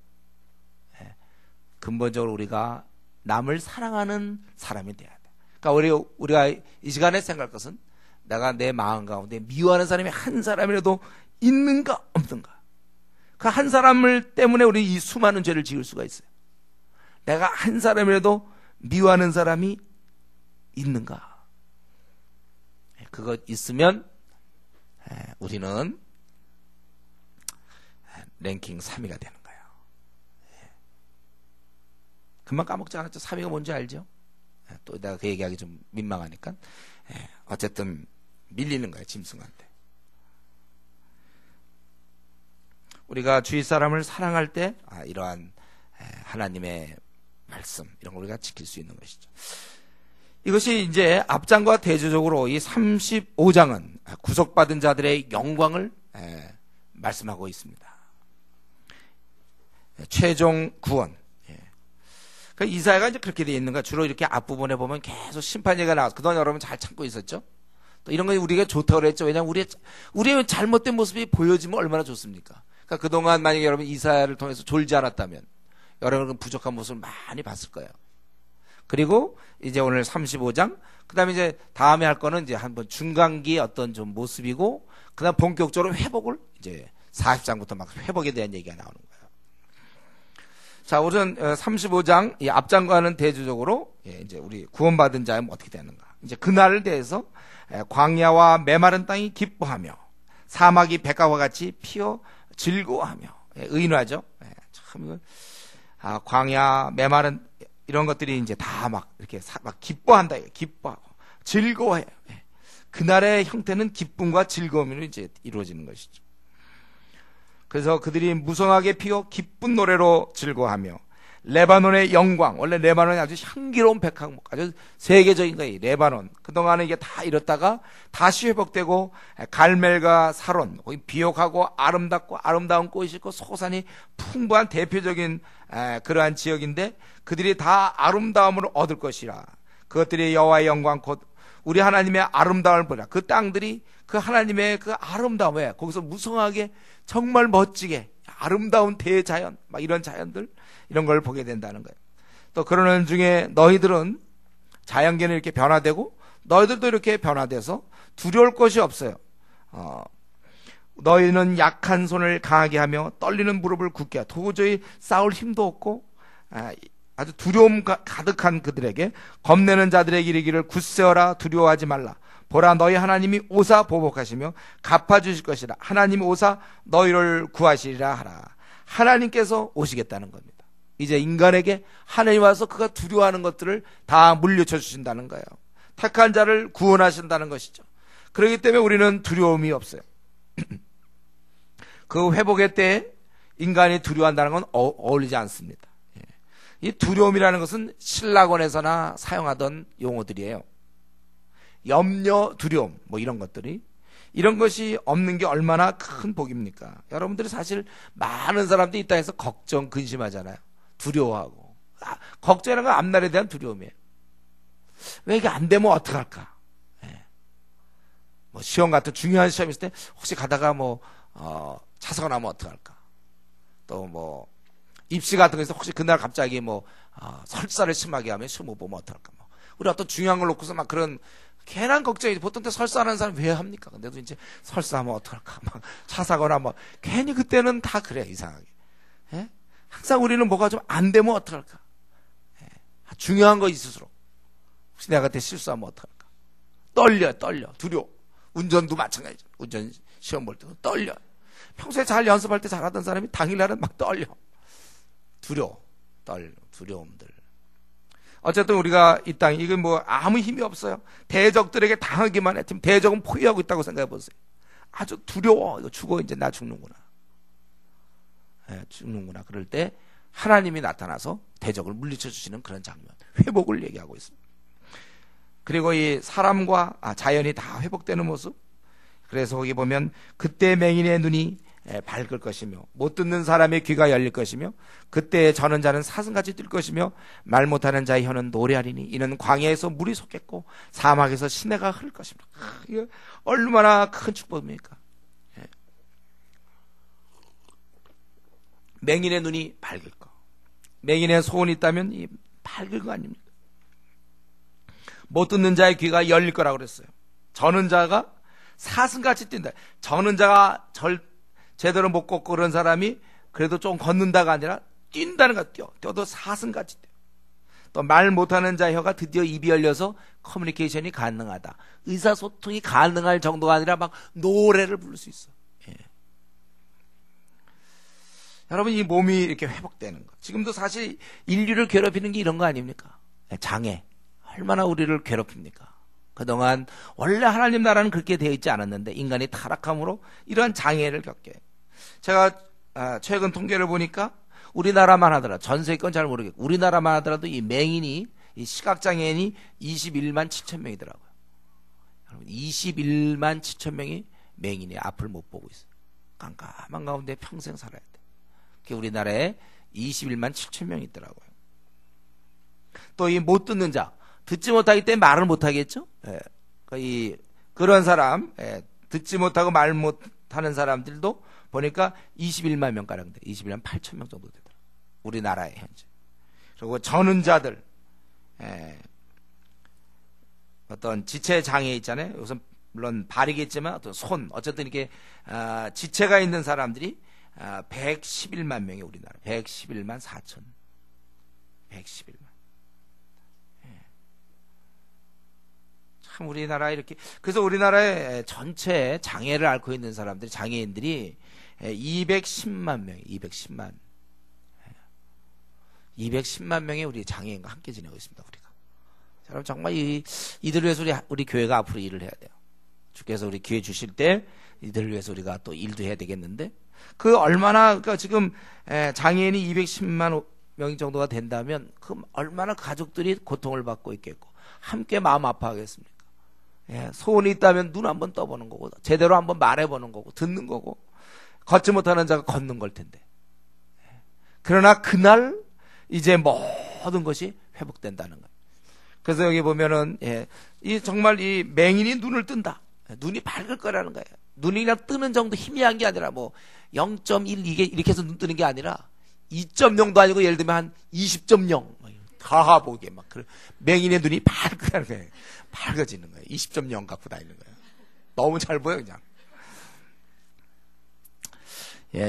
근본적으로 우리가 남을 사랑하는 사람이 돼야 돼. 그러니까 우리가 이 시간에 생각할 것은 내가 내 마음 가운데 미워하는 사람이 한 사람이라도 있는가 없는가. 그 한 사람을 때문에 우리 이 수많은 죄를 지을 수가 있어요. 내가 한 사람이라도 미워하는 사람이 있는가. 그거 있으면 우리는 랭킹 3위가 되는 거예요. 금방 까먹지 않았죠? 3위가 뭔지 알죠? 또 내가 그 얘기하기 좀 민망하니까. 어쨌든 밀리는 거예요, 짐승한테. 우리가 주위 사람을 사랑할 때 이러한 하나님의 말씀 이런 걸 우리가 지킬 수 있는 것이죠. 이것이 이제 앞장과 대조적으로 이 35장은 구속받은 자들의 영광을 말씀하고 있습니다. 최종 구원. 그러니까 이사야가 이제 그렇게 되어 있는 거야. 주로 이렇게 앞부분에 보면 계속 심판 얘기가 나와서 그동안 여러분 잘 참고 있었죠. 또 이런 거 우리가 좋다고 그랬죠. 왜냐하면 우리의 잘못된 모습이 보여지면 얼마나 좋습니까? 그러니까 그동안 만약에 여러분 이사야를 통해서 졸지 않았다면 여러분은 부족한 모습을 많이 봤을 거예요. 그리고 이제 오늘 35장, 그 다음에 이제 다음에 할 거는 이제 한번 중간기 어떤 좀 모습이고, 그 다음 본격적으로 회복을 이제 40장부터 막 회복에 대한 얘기가 나오는 거예요. 자, 우선 35장, 이 앞장과는 대조적으로, 이제 우리 구원받은 자는 어떻게 되는가. 이제 그날을 대해서 광야와 메마른 땅이 기뻐하며, 사막이 백합과 같이 피어 즐거워하며, 의인화죠. 참, 광야, 메마른, 이런 것들이 이제 다 막 이렇게 막 기뻐한다. 기뻐하고 즐거워해요. 그날의 형태는 기쁨과 즐거움으로 이제 이루어지는 것이죠. 그래서 그들이 무성하게 피어 기쁜 노래로 즐거워하며 레바논의 영광, 원래 레바논이 아주 향기로운 백합목, 아주 세계적인 거예요. 레바논. 그동안에 이게 다 이렇다가 다시 회복되고 갈멜과 사론, 거기 비옥하고 아름답고 아름다운 꽃이 있고 소산이 풍부한 대표적인 그러한 지역인데 그들이 다 아름다움을 얻을 것이라. 그것들이 여호와의 영광 곧 우리 하나님의 아름다움을 보라. 그 땅들이 그 하나님의 그 아름다움에 거기서 무성하게 정말 멋지게 아름다운 대자연, 막 이런 자연들, 이런 걸 보게 된다는 거예요. 또 그러는 중에 너희들은 자연계는 이렇게 변화되고 너희들도 이렇게 변화돼서 두려울 것이 없어요. 너희는 약한 손을 강하게 하며 떨리는 무릎을 굳게 하고 도저히 싸울 힘도 없고 아주 두려움 가득한 그들에게 겁내는 자들에게 이르기를 굳세어라 두려워하지 말라. 보라 너희 하나님이 오사 보복하시며 갚아주실 것이라. 하나님이 오사 너희를 구하시리라 하라. 하나님께서 오시겠다는 겁니다. 이제 인간에게 하나님 와서 그가 두려워하는 것들을 다 물리쳐 주신다는 거예요. 택한 자를 구원하신다는 것이죠. 그렇기 때문에 우리는 두려움이 없어요. 그 회복의 때에 인간이 두려워한다는 건 어울리지 않습니다. 예. 이 두려움이라는 것은 신학원에서나 사용하던 용어들이에요. 염려, 두려움 뭐 이런 것들이, 이런 것이 없는 게 얼마나 큰 복입니까? 여러분들이 사실 많은 사람들이 이 땅에서 걱정, 근심하잖아요. 두려워하고. 걱정이라는 건 앞날에 대한 두려움이에요. 왜 이게 안 되면 어떡할까? 예. 뭐 시험 같은 중요한 시험 있을 때 혹시 가다가 차서가 나면 어떡할까? 또 뭐 입시 같은 거 있어 혹시 그날 갑자기 설사를 심하게 하면 시험 못 보면 어떡할까? 우리 어떤 중요한 걸 놓고서 막 그런 괜한 걱정이지. 보통 때 설사하는 사람 왜 합니까? 근데도 이제 설사하면 어떡할까? 막 차사거나 괜히 그때는 다 그래, 이상하게. 예? 항상 우리는 뭐가 좀 안 되면 어떡할까? 예? 중요한 거 있을수록. 혹시 내가 그때 실수하면 어떡할까? 떨려, 두려워. 운전도 마찬가지죠. 운전 시험 볼 때도 떨려. 평소에 잘 연습할 때 잘하던 사람이 당일날은 막 떨려. 두려움들. 어쨌든 우리가 이 땅, 이건 아무 힘이 없어요. 대적들에게 당하기만 했지만 대적은 포위하고 있다고 생각해 보세요. 아주 두려워. 이거 죽어, 이제 나 죽는구나. 예, 죽는구나. 그럴 때 하나님이 나타나서 대적을 물리쳐 주시는 그런 장면, 회복을 얘기하고 있습니다. 그리고 이 사람과 자연이 다 회복되는 모습. 그래서 거기 보면 그때 맹인의 눈이 밝을 것이며 못 듣는 사람의 귀가 열릴 것이며 그때 저는 자는 사슴같이 뛸 것이며 말 못하는 자의 혀는 노래하리니 이는 광야에서 물이 솟겠고 사막에서 시내가 흐를 것입니다. 이거 얼마나 큰 축복입니까? 맹인의 눈이 밝을 거. 맹인의 소원이 있다면 이 밝을 거 아닙니까? 못 듣는 자의 귀가 열릴 거라고 그랬어요. 저는 자가 사슴같이 뛴다. 저는 자가 제대로 못 걷고 그런 사람이 그래도 좀 걷는다가 아니라 뛴다는 거야. 뛰어도 사슴같이 뛰어. 또 말 못하는 자의 혀가 드디어 입이 열려서 커뮤니케이션이 가능하다. 의사소통이 가능할 정도가 아니라 막 노래를 부를 수 있어. 예. 여러분, 이 몸이 이렇게 회복되는 거. 지금도 사실 인류를 괴롭히는 게 이런 거 아닙니까? 장애. 얼마나 우리를 괴롭힙니까? 그동안 원래 하나님 나라는 그렇게 되어 있지 않았는데 인간이 타락함으로 이러한 장애를 겪게. 제가 최근 통계를 보니까 우리나라만 하더라도, 전 세계건 잘 모르겠고 우리나라만 하더라도 이 맹인이, 이 시각장애인이 21만 7천 명이더라고요. 여러분, 21만 7천 명이 맹인이 앞을 못 보고 있어요. 깜깜한 가운데 평생 살아야 돼. 그게 우리나라에 21만 7천 명이 있더라고요. 또 이 못 듣는 자, 듣지 못하기 때문에 말을 못하겠죠. 그런 사람, 듣지 못하고 말 못하는 사람들도 보니까 21만 명가량 돼. 21만 8천 명 정도 되더라고요. 우리나라에 현재. 그리고 전은자들, 어떤 지체 장애 있잖아요. 우선 물론 발이겠지만 어떤 손, 어쨌든 이렇게 지체가 있는 사람들이 111만 명이 우리나라. 111만 4천. 111만. 참 우리나라 이렇게, 그래서 우리나라의 전체 장애를 앓고 있는 사람들, 장애인들이 210만 명이, 210만 명의 우리 장애인과 함께 지내고 있습니다. 우리가. 여러분, 정말 이들을 위해서 우리 교회가 앞으로 일을 해야 돼요. 주께서 우리 기회 주실 때 이들을 위해서 우리가 또 일도 해야 되겠는데, 그러니까 지금 장애인이 210만 명 정도가 된다면 얼마나 가족들이 고통을 받고 있겠고 함께 마음 아파하겠습니까? 소원이 있다면 눈 한번 떠보는 거고 제대로 한번 말해보는 거고 듣는 거고 걷지 못하는 자가 걷는 걸 텐데. 그러나 그날 이제 모든 것이 회복된다는 거예요. 그래서 여기 보면은 정말 이 맹인이 눈을 뜬다. 눈이 밝을 거라는 거예요. 눈이 그냥 뜨는 정도 희미한 게 아니라 0.1 이렇게 해서 눈 뜨는 게 아니라 2.0도 아니고 예를 들면 한 20.0 다 보게 막 맹인의 눈이 밝다는 거예요. 밝아지는 거예요. 20.0 갖고 다니는 거예요. 너무 잘 보여 그냥.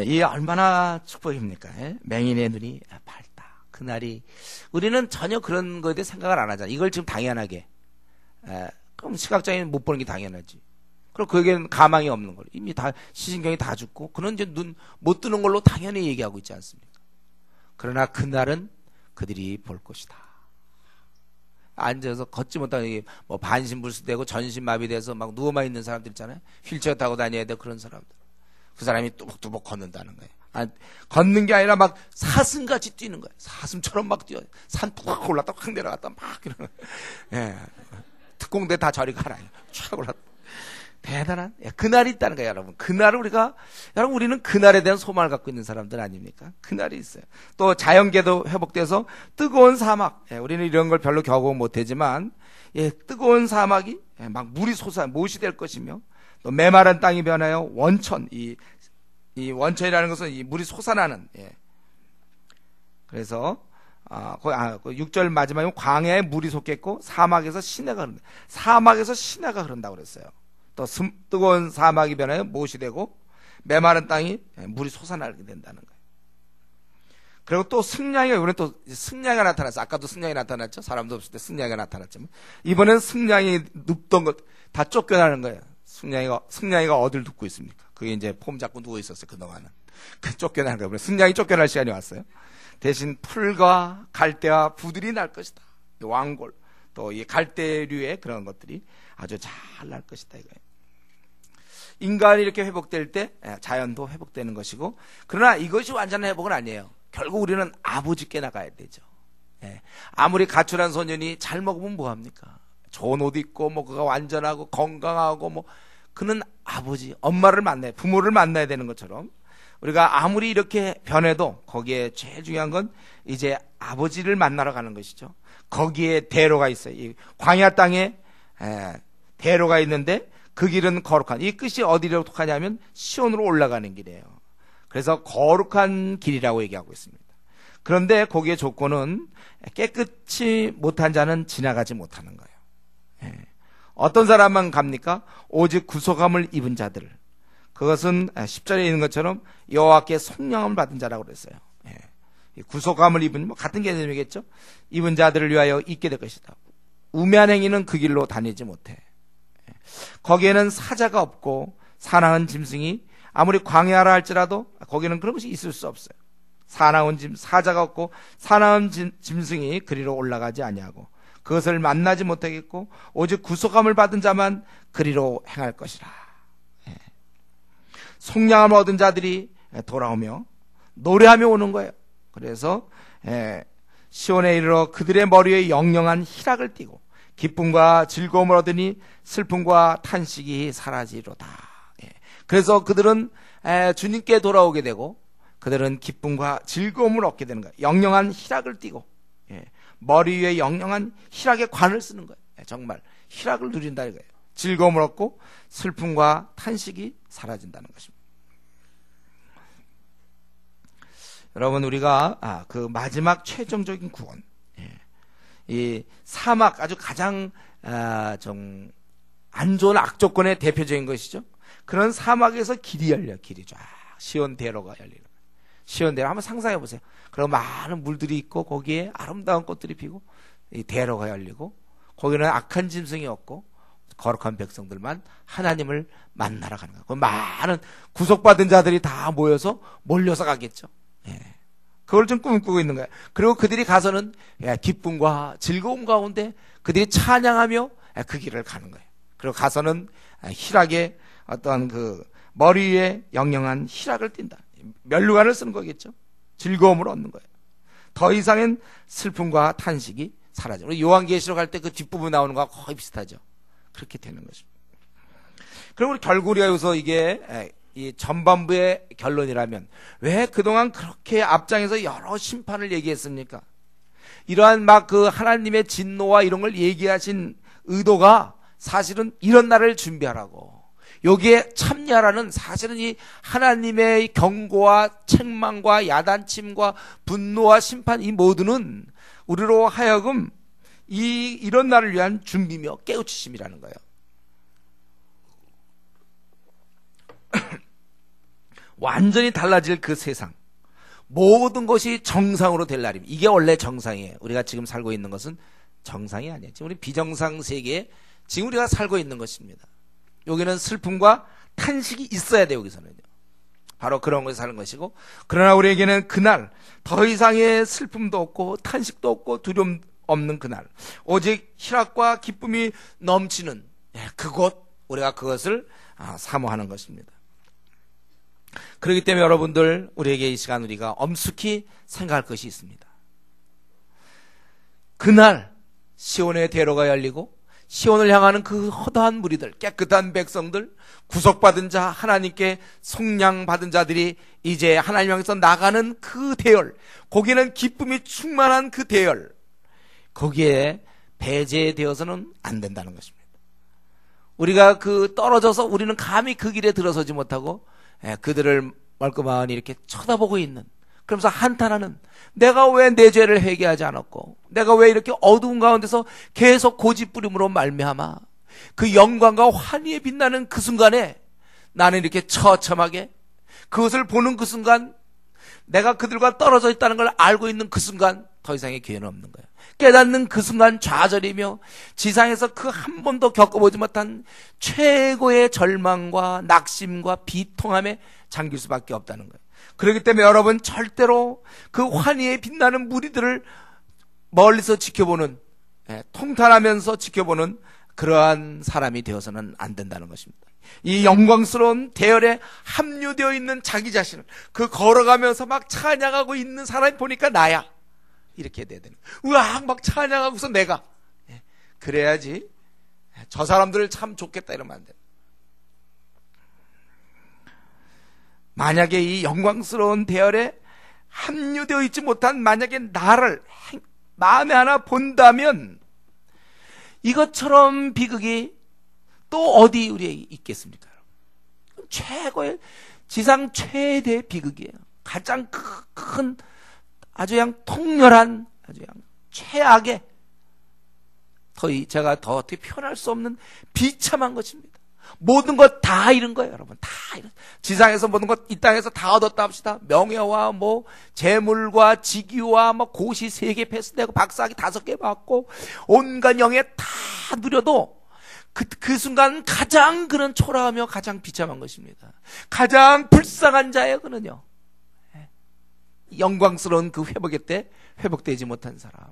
이 얼마나 축복입니까? 맹인의 눈이 밝다. 그날이 우리는 전혀 그런 거에 대해 생각을 안 하잖아. 이걸 지금 당연하게. 그럼 시각장애인 못 보는 게 당연하지. 그럼 그에게는 가망이 없는 걸. 이미 다 시신경이 다 죽고 그는 이제 눈 못 뜨는 걸로 당연히 얘기하고 있지 않습니까? 그러나 그날은 그들이 볼 것이다. 앉아서 걷지 못하는 반신불수되고 전신마비돼서 막 누워만 있는 사람들 있잖아요. 휠체어 타고 다녀야 돼 그런 사람들. 그 사람이 뚜벅뚜벅 걷는다는 거예요. 걷는 게 아니라 막 사슴같이 뛰는 거예요. 사슴처럼 막 뛰어요. 산 푹 올랐다 확 내려갔다 막 이러는 거예요. 예. 특공대 다 저리 가라. 쫙 올랐다. 대단한, 그날이 있다는 거예요, 여러분. 그날을 여러분, 우리는 그날에 대한 소망을 갖고 있는 사람들 아닙니까? 그날이 있어요. 또 자연계도 회복돼서 뜨거운 사막, 우리는 이런 걸 별로 경험 못하지만, 뜨거운 사막이 막 물이 못이 될 것이며, 또 메마른 땅이 변하여 원천, 이 원천이라는 것은 이 물이 솟아나는, 그래서, 6절 마지막에 광야에 물이 솟겠고, 사막에서 시내가 흐른다. 사막에서 시내가 흐른다고 그랬어요. 또 뜨거운 사막이 변하여 못이 되고 메마른 땅이 물이 솟아나게 된다는 거예요. 그리고 또 승냥이가, 이번에 또 승냥이가 나타났어요. 아까도 승냥이 나타났죠. 사람도 없을 때 승냥이가 나타났지만 이번엔 승냥이 눕던 것 다 쫓겨나는 거예요. 승냥이가 어딜 눕고 있습니까? 그게 이제 폼 잡고 누워 있었어요. 그동안은. 쫓겨나는 거예요. 승냥이 쫓겨날 시간이 왔어요. 대신 풀과 갈대와 부들이 날 것이다. 왕골, 또 이 갈대류의 그런 것들이 아주 잘 날 것이다 이거예요. 인간이 이렇게 회복될 때 자연도 회복되는 것이고, 그러나 이것이 완전한 회복은 아니에요. 결국 우리는 아버지께 나가야 되죠. 아무리 가출한 소년이 잘 먹으면 뭐합니까? 좋은 옷 입고 뭐 그가 완전하고 건강하고 뭐 그는 아버지, 엄마를 만나야, 부모를 만나야 되는 것처럼 우리가 아무리 이렇게 변해도 거기에 제일 중요한 건 이제 아버지를 만나러 가는 것이죠. 거기에 대로가 있어요. 이 광야 땅에 대로가 있는데 그 길은 거룩한, 이 끝이 어디로 가냐면 시온으로 올라가는 길이에요. 그래서 거룩한 길이라고 얘기하고 있습니다. 그런데 거기에 조건은 깨끗이 못한 자는 지나가지 못하는 거예요. 어떤 사람만 갑니까? 오직 구속함을 입은 자들. 그것은 10절에 있는 것처럼 여호와께 속량함을 받은 자라고 그랬어요. 구속함을 입은, 뭐 같은 개념이겠죠. 입은 자들을 위하여 있게 될 것이다. 우매한 행위는 그 길로 다니지 못해. 거기에는 사자가 없고 사나운 짐승이 아무리 광야라 할지라도 거기는 그런 것이 있을 수 없어요. 사자가 없고 사나운 짐승이 그리로 올라가지 아니하고 그것을 만나지 못하겠고 오직 구속함을 받은 자만 그리로 행할 것이라. 속량함을 얻은 자들이 돌아오며 노래하며 오는 거예요. 그래서 시온에 이르러 그들의 머리에 영영한 희락을 띠고 기쁨과 즐거움을 얻으니 슬픔과 탄식이 사라지로다. 그래서 그들은 주님께 돌아오게 되고 그들은 기쁨과 즐거움을 얻게 되는 거예요. 영영한 희락을 띠고 머리 위에 영영한 희락의 관을 쓰는 거예요. 정말 희락을 누린다 이거예요. 즐거움을 얻고 슬픔과 탄식이 사라진다는 것입니다. 여러분, 우리가 그 마지막 최종적인 구원, 이 사막, 아주 가장 좀 안 좋은 악조건의 대표적인 것이죠. 그런 사막에서 길이 열려, 길이 쫙 시온 대로가 열리는 거예요. 시온 대로 한번 상상해 보세요. 그리고 많은 물들이 있고 거기에 아름다운 꽃들이 피고 이 대로가 열리고 거기는 악한 짐승이 없고 거룩한 백성들만 하나님을 만나러 가는 거예요. 많은 구속받은 자들이 다 몰려서 가겠죠. 그걸 좀 꿈꾸고 있는 거예요. 그리고 그들이 가서는 기쁨과 즐거움 가운데 그들이 찬양하며 그 길을 가는 거예요. 그리고 가서는 희락의 어떤 그 머리 위에 영영한 희락을 띈다. 면류관을 쓰는 거겠죠. 즐거움을 얻는 거예요. 더 이상은 슬픔과 탄식이 사라져. 우리 요한계시록 할 때 그 뒷부분 나오는 거와 거의 비슷하죠. 그렇게 되는 것입니다. 그럼 우리 결국 우리가 여기서 이게 이 전반부의 결론이라면 왜 그동안 그렇게 앞장에서 여러 심판을 얘기했습니까? 이러한 막 그 하나님의 진노와 이런 걸 얘기하신 의도가 사실은 이런 날을 준비하라고. 여기에 참여하라는 사실은 이 하나님의 경고와 책망과 야단침과 분노와 심판 이 모두는 우리로 하여금 이런 날을 위한 준비며 깨우치심이라는 거예요. 완전히 달라질 그 세상, 모든 것이 정상으로 될 날입니다. 이게 원래 정상이에요. 우리가 지금 살고 있는 것은 정상이 아니에요. 지금 우리 비정상 세계에 지금 우리가 살고 있는 것입니다. 여기는 슬픔과 탄식이 있어야 돼요. 여기서는요. 바로 그런 것을 사는 것이고, 그러나 우리에게는 그날 더 이상의 슬픔도 없고 탄식도 없고 두려움 없는 그날, 오직 희락과 기쁨이 넘치는 그곳, 우리가 그것을 사모하는 것입니다. 그렇기 때문에 여러분들, 우리에게 이 시간 우리가 엄숙히 생각할 것이 있습니다. 그날 시온의 대로가 열리고 시온을 향하는 그 허다한 무리들, 깨끗한 백성들, 구속받은 자, 하나님께 속량받은 자들이 이제 하나님 향해서 나가는 그 대열, 거기는 기쁨이 충만한 그 대열, 거기에 배제되어서는 안 된다는 것입니다. 우리가 그 떨어져서 우리는 감히 그 길에 들어서지 못하고 그들을 멀끔하니 이렇게 쳐다보고 있는, 그러면서 한탄하는, 내가 왜 내 죄를 회개하지 않았고 내가 왜 이렇게 어두운 가운데서 계속 고집부림으로 말미암아 그 영광과 환희에 빛나는 그 순간에 나는 이렇게 처참하게, 그것을 보는 그 순간, 내가 그들과 떨어져 있다는 걸 알고 있는 그 순간 더 이상의 기회는 없는 거예요. 깨닫는 그 순간 좌절이며 지상에서 그 한 번도 겪어보지 못한 최고의 절망과 낙심과 비통함에 잠길 수밖에 없다는 거예요. 그렇기 때문에 여러분, 절대로 그 환희에 빛나는 무리들을 멀리서 지켜보는, 통탄하면서 지켜보는 그러한 사람이 되어서는 안 된다는 것입니다. 이 영광스러운 대열에 합류되어 있는 자기 자신을, 그 걸어가면서 막 찬양하고 있는 사람이 보니까 나야, 이렇게 돼야 되는 거예요. 우와, 막 찬양하고서 내가, 그래야지 저 사람들 참 좋겠다 이러면 안 돼요. 만약에 이 영광스러운 대열에 합류되어 있지 못한, 만약에 나를 마음에 하나 본다면 이것처럼 비극이 또 어디 우리에게 있겠습니까? 최고의, 지상 최대 비극이에요. 가장 큰 아주 그냥 통렬한, 아주 그냥 최악의, 제가 더 어떻게 표현할 수 없는 비참한 것입니다. 모든 것 다 잃은 거예요, 여러분. 다 잃은. 지상에서 모든 것 이 땅에서 다 얻었다 합시다. 명예와 뭐 재물과 직위와 뭐 고시 3개 패스되고 박사학위 5개 받고 온갖 영예 다 누려도 그 순간 가장 그는 초라하며 가장 비참한 것입니다. 가장 불쌍한 자예요, 그는요. 영광스러운 그 회복의 때 회복되지 못한 사람.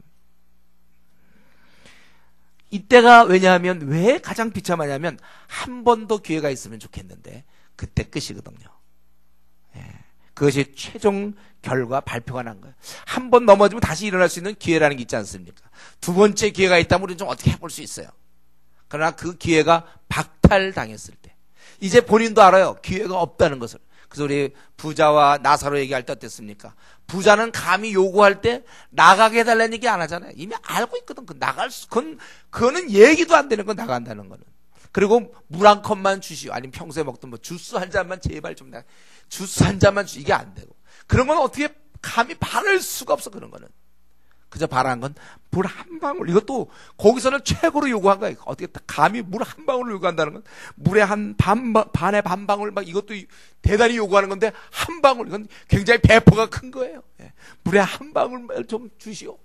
이때가, 왜냐하면 왜 가장 비참하냐면 한 번 더 기회가 있으면 좋겠는데 그때 끝이거든요. 그것이 최종 결과 발표가 난 거예요. 한 번 넘어지면 다시 일어날 수 있는 기회라는 게 있지 않습니까? 두 번째 기회가 있다면 우리는 좀 어떻게 해볼 수 있어요. 그러나 그 기회가 박탈당했을 때, 이제 본인도 알아요, 기회가 없다는 것을. 그래서 우리 부자와 나사로 얘기할 때 어땠습니까? 부자는 감히 요구할 때 나가게 해달라는 얘기 안 하잖아요. 이미 알고 있거든. 그거는 얘기도 안 되는 건, 나간다는 거는. 그리고 물 한 컵만 주시오. 아니면 평소에 먹던 뭐 주스 한 잔만 제발 좀 주스 한 잔만 이게 안 되고. 그런 건 어떻게 감히 바랄 수가 없어, 그런 거는. 그저 바란 건 물 한 방울. 이것도 거기서는 최고로 요구한 거예요. 어떻게 감히 물 한 방울을 요구한다는 건, 물에 반에 반 방울, 막 이것도 대단히 요구하는 건데, 한 방울, 이건 굉장히 배포가 큰 거예요. 물에 한 방울 좀 주시오.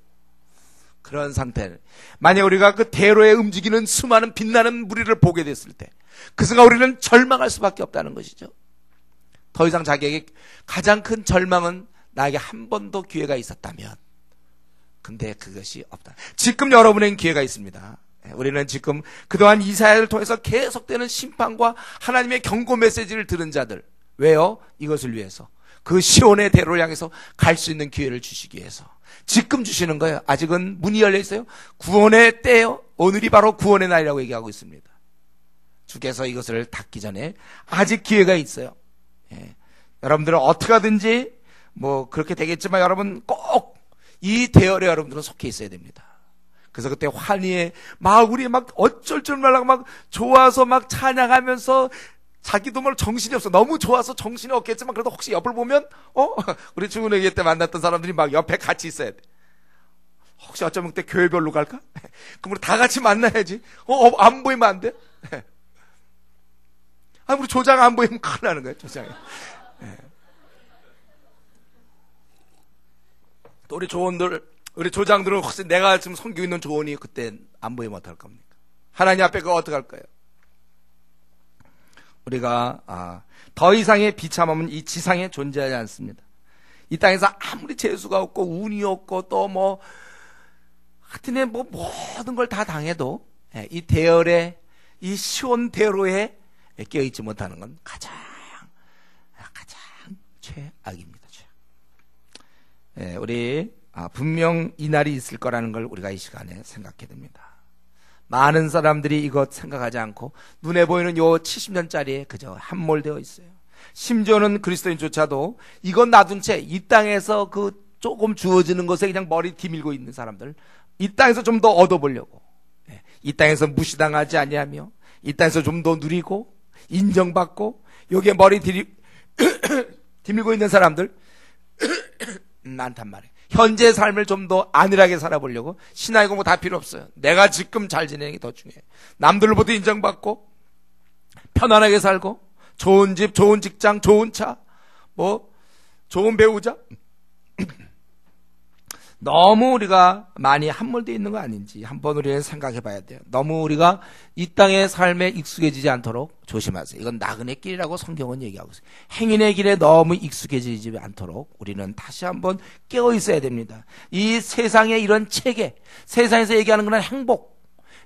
그런 상태는, 만약 우리가 그 대로에 움직이는 수많은 빛나는 무리를 보게 됐을 때, 그 순간 우리는 절망할 수밖에 없다는 것이죠. 더 이상 자기에게 가장 큰 절망은 나에게 한 번 더 기회가 있었다면, 근데 그것이 없다. 지금 여러분에겐 기회가 있습니다. 우리는 지금 그동안 이사야를 통해서 계속되는 심판과 하나님의 경고 메시지를 들은 자들, 왜요? 이것을 위해서, 그 시온의 대로를 향해서 갈 수 있는 기회를 주시기 위해서 지금 주시는 거예요. 아직은 문이 열려 있어요. 구원의 때요. 오늘이 바로 구원의 날이라고 얘기하고 있습니다. 주께서 이것을 닫기 전에 아직 기회가 있어요. 여러분들은 어떻게 하든지 뭐 그렇게 되겠지만, 여러분 꼭 이 대열에 여러분들은 속해 있어야 됩니다. 그래서 그때 환희에 막 우리 막 어쩔 줄 말라고 막 좋아서 막 찬양하면서, 자기도 뭐 정신이 없어. 너무 좋아서 정신이 없겠지만, 그래도 혹시 옆을 보면 우리 중은회계 때 만났던 사람들이 막 옆에 같이 있어야 돼. 혹시 어쩌면 그때 교회별로 갈까? 그럼 우리 다 같이 만나야지. 안 보이면 안 돼? 우리 조장 안 보이면 큰일 나는 거예요, 조장이. 또 우리 조장들은 혹시 내가 지금 섬기고 있는 조언이 그때 안 보이면 어떡할 겁니까? 하나님 앞에 그거 어떡할 거예요? 우리가 더 이상의 비참함은 이 지상에 존재하지 않습니다. 이 땅에서 아무리 재수가 없고 운이 없고 또 뭐 하여튼 뭐 모든 걸 다 당해도 이 대열에, 이 시온 대로에 깨어있지 못하는 건 가장 최악입니다. 예, 우리 분명 이 날이 있을 거라는 걸 우리가 이 시간에 생각해야 됩니다. 많은 사람들이 이것 생각하지 않고 눈에 보이는 요 70년짜리에 그저 함몰되어 있어요. 심지어는 그리스도인조차도 이건 놔둔 채 이 땅에서 그 조금 주어지는 것에 그냥 머리 뒤밀고 있는 사람들, 이 땅에서 좀 더 얻어보려고, 이 땅에서 무시당하지 아니하며 이 땅에서 좀 더 누리고 인정받고 여기에 머리 뒤밀고 있는 사람들 많단 말이에요. 현재의 삶을 좀 더 안일하게 살아보려고 신앙이 뭐 다 필요 없어요. 내가 지금 잘 지내는 게 더 중요해요. 남들로부터 인정받고 편안하게 살고 좋은 집, 좋은 직장, 좋은 차, 뭐 좋은 배우자. 너무 우리가 많이 함몰되어 있는 거 아닌지 한번 우리는 생각해 봐야 돼요. 너무 우리가 이 땅의 삶에 익숙해지지 않도록 조심하세요. 이건 나그네 길이라고 성경은 얘기하고 있어요. 행인의 길에 너무 익숙해지지 않도록 우리는 다시 한번 깨어 있어야 됩니다. 이 세상의 이런 체계, 세상에서 얘기하는 그런 행복,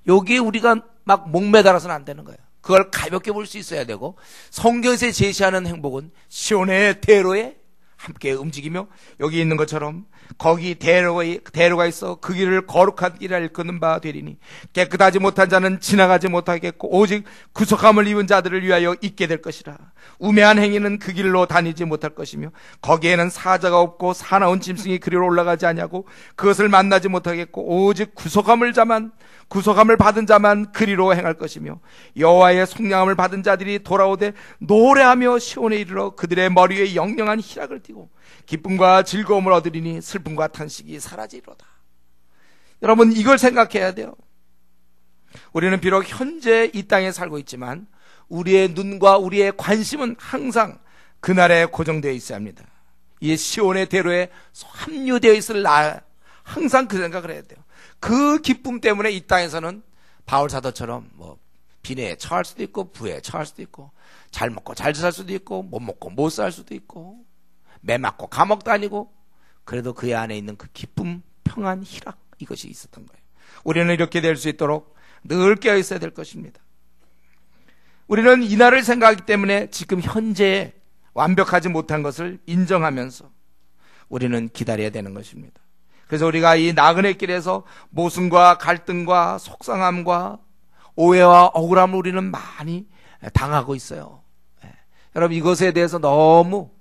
여기에 우리가 막 목매달아서는 안 되는 거예요. 그걸 가볍게 볼 수 있어야 되고, 성경에서 제시하는 행복은 시온의 대로에 함께 움직이며 여기 있는 것처럼 거기 대로가 있어 그 길을 거룩한 길이라 일컫는 바 되리니 깨끗하지 못한 자는 지나가지 못하겠고 오직 구속함을 입은 자들을 위하여 있게 될 것이라. 우매한 행위는 그 길로 다니지 못할 것이며 거기에는 사자가 없고 사나운 짐승이 그리로 올라가지 아니하고 그것을 만나지 못하겠고 오직 구속함을 받은 자만 그리로 행할 것이며 여호와의 속량함을 받은 자들이 돌아오되 노래하며 시온에 이르러 그들의 머리 위에 영영한 희락을 띠고 기쁨과 즐거움을 얻으리니 슬픔과 탄식이 사라지리로다. 여러분, 이걸 생각해야 돼요. 우리는 비록 현재 이 땅에 살고 있지만 우리의 눈과 우리의 관심은 항상 그날에 고정되어 있어야 합니다. 이 시온의 대로에 합류되어 있을 날 항상 그 생각을 해야 돼요. 그 기쁨 때문에 이 땅에서는 바울 사도처럼 뭐 빈에 처할 수도 있고 부에 처할 수도 있고 잘 먹고 잘 살 수도 있고 못 먹고 못 살 수도 있고 매 맞고 감옥 다니고 그래도 그 안에 있는 그 기쁨, 평안, 희락 이것이 있었던 거예요. 우리는 이렇게 될 수 있도록 늘 깨어 있어야 될 것입니다. 우리는 이날을 생각하기 때문에 지금 현재에 완벽하지 못한 것을 인정하면서 우리는 기다려야 되는 것입니다. 그래서 우리가 이 나그네 길에서 모순과 갈등과 속상함과 오해와 억울함을 우리는 많이 당하고 있어요. 여러분, 이것에 대해서 너무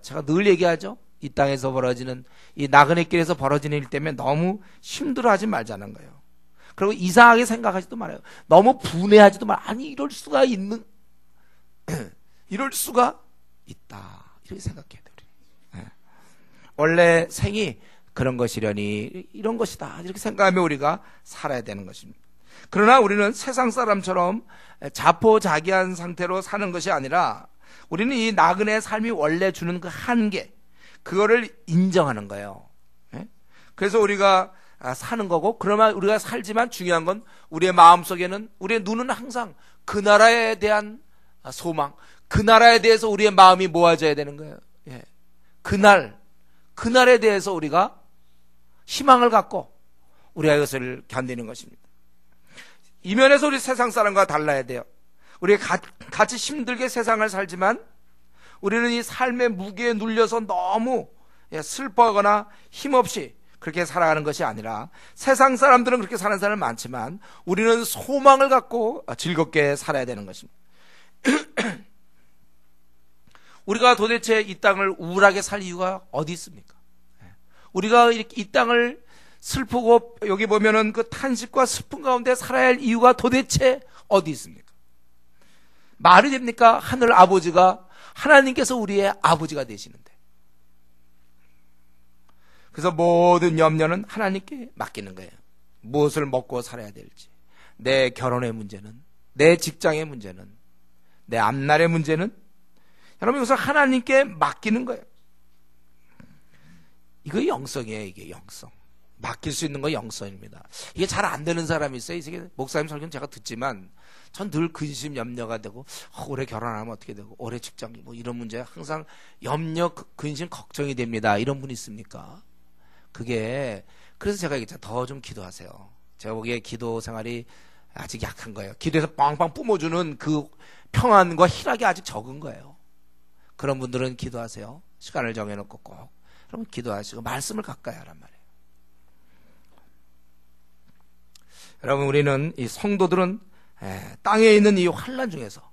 제가 늘 얘기하죠. 이 땅에서 벌어지는 이 나그네 길에서 벌어지는 일 때문에 너무 힘들어하지 말자는 거예요. 그리고 이상하게 생각하지도 말아요. 너무 분해하지도 말아요. 아니 이럴 수가 있는 이럴 수가 있다 이렇게 생각해야 돼요. 원래 생이 그런 것이려니 이런 것이다 이렇게 생각하며 우리가 살아야 되는 것입니다. 그러나 우리는 세상 사람처럼 자포자기한 상태로 사는 것이 아니라 우리는 이 나그네의 삶이 원래 주는 그 한계, 그거를 인정하는 거예요. 그래서 우리가 사는 거고, 그러면 우리가 살지만 중요한 건 우리의 마음속에는, 우리의 눈은 항상 그 나라에 대한 소망, 그 나라에 대해서 우리의 마음이 모아져야 되는 거예요. 그날에 대해서 우리가 희망을 갖고 우리가 이것을 견디는 것입니다. 이 면에서 우리 세상 사람과 달라야 돼요. 우리가 같이 힘들게 세상을 살지만 우리는 이 삶의 무게에 눌려서 너무 슬퍼하거나 힘없이 그렇게 살아가는 것이 아니라, 세상 사람들은 그렇게 사는 사람은 많지만 우리는 소망을 갖고 즐겁게 살아야 되는 것입니다. 우리가 도대체 이 땅을 우울하게 살 이유가 어디 있습니까? 우리가 이렇게 이 땅을 슬프고 여기 보면은 그 탄식과 슬픔 가운데 살아야 할 이유가 도대체 어디 있습니까? 말이 됩니까? 하늘 아버지가, 하나님께서 우리의 아버지가 되시는데. 그래서 모든 염려는 하나님께 맡기는 거예요. 무엇을 먹고 살아야 될지, 내 결혼의 문제는, 내 직장의 문제는, 내 앞날의 문제는 여러분 이것을 하나님께 맡기는 거예요. 이거 영성이에요. 이게 영성. 맡길 수 있는 거 영성입니다. 이게 잘 안 되는 사람이 있어요. 이게 목사님 설교는 제가 듣지만 전 늘 근심 염려가 되고, 올해 결혼하면 어떻게 되고, 올해 직장 뭐 이런 문제 항상 염려, 근심, 걱정이 됩니다. 이런 분 있습니까? 그게 그래서 제가 얘기했잖아요. 더 좀 기도하세요. 제가 보기에 기도 생활이 아직 약한 거예요. 기도에서 빵빵 뿜어주는 그 평안과 희락이 아직 적은 거예요. 그런 분들은 기도하세요. 시간을 정해놓고 꼭 그러면 기도하시고 말씀을 가까이 하란 말이에요. 여러분, 우리는 이 성도들은 땅에 있는 이 환난 중에서,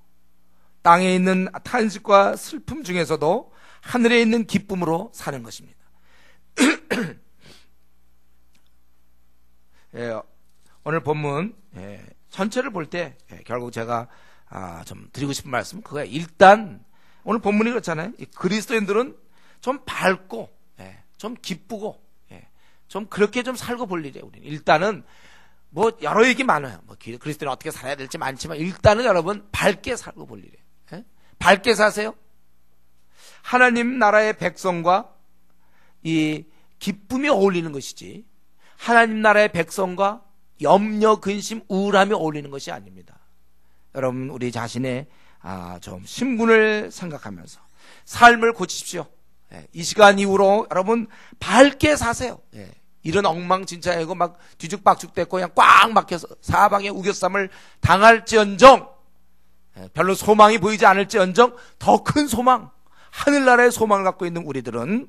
땅에 있는 탄식과 슬픔 중에서도 하늘에 있는 기쁨으로 사는 것입니다. 오늘 본문 전체를 볼 때 결국 제가 좀 드리고 싶은 말씀은 그거예요. 일단 오늘 본문이 그렇잖아요. 이 그리스도인들은 좀 밝고 좀 기쁘고 좀 그렇게 좀 살고 볼 일이에요. 우리는 일단은 뭐 여러 얘기 많아요. 뭐 그리스도인은 어떻게 살아야 될지 많지만 일단은 여러분 밝게 살고 볼 일이에요. 밝게 사세요. 하나님 나라의 백성과 이 기쁨이 어울리는 것이지 하나님 나라의 백성과 염려, 근심, 우울함이 어울리는 것이 아닙니다. 여러분, 우리 자신의 좀 신분을 생각하면서 삶을 고치십시오. 이 시간 이후로 여러분 밝게 사세요. 이런 엉망진창이고 막 뒤죽박죽됐고 그냥 꽉 막혀서 사방에 우겨쌈을 당할지언정, 별로 소망이 보이지 않을지언정 더 큰 소망, 하늘나라의 소망을 갖고 있는 우리들은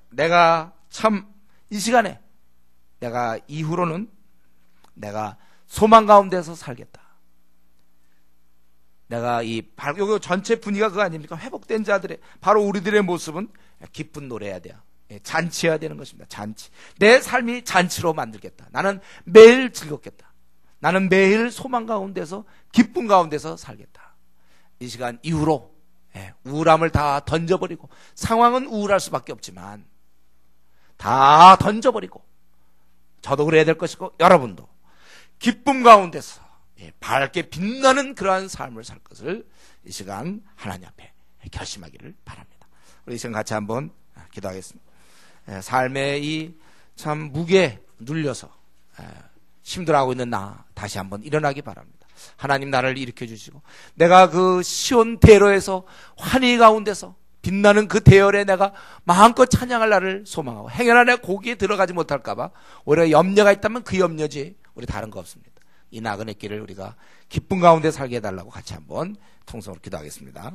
내가 참 이 시간에 내가 이후로는 내가 소망 가운데서 살겠다. 내가 여기 전체 분위기가 그거 아닙니까? 회복된 자들의 바로 우리들의 모습은 기쁜 노래해야 돼요. 잔치해야 되는 것입니다. 잔치. 내 삶이 잔치로 만들겠다. 나는 매일 즐겁겠다. 나는 매일 소망 가운데서 기쁨 가운데서 살겠다. 이 시간 이후로 우울함을 다 던져버리고, 상황은 우울할 수밖에 없지만 다 던져버리고, 저도 그래야 될 것이고 여러분도 기쁨 가운데서 밝게 빛나는 그러한 삶을 살 것을 이 시간 하나님 앞에 결심하기를 바랍니다. 우리 이 시간 같이 한번 기도하겠습니다. 삶의 이 참 무게 눌려서 힘들어하고 있는 나 다시 한번 일어나기 바랍니다. 하나님 나를 일으켜 주시고 내가 그 시온 대로에서 환희 가운데서 빛나는 그 대열에 내가 마음껏 찬양할 날을 소망하고 행여나 내 고기에 들어가지 못할까봐 오히려 염려가 있다면 그 염려지 우리 다른 거 없습니다. 이 나그네 길을 우리가 기쁨 가운데 살게 해달라고 같이 한번 통성으로 기도하겠습니다.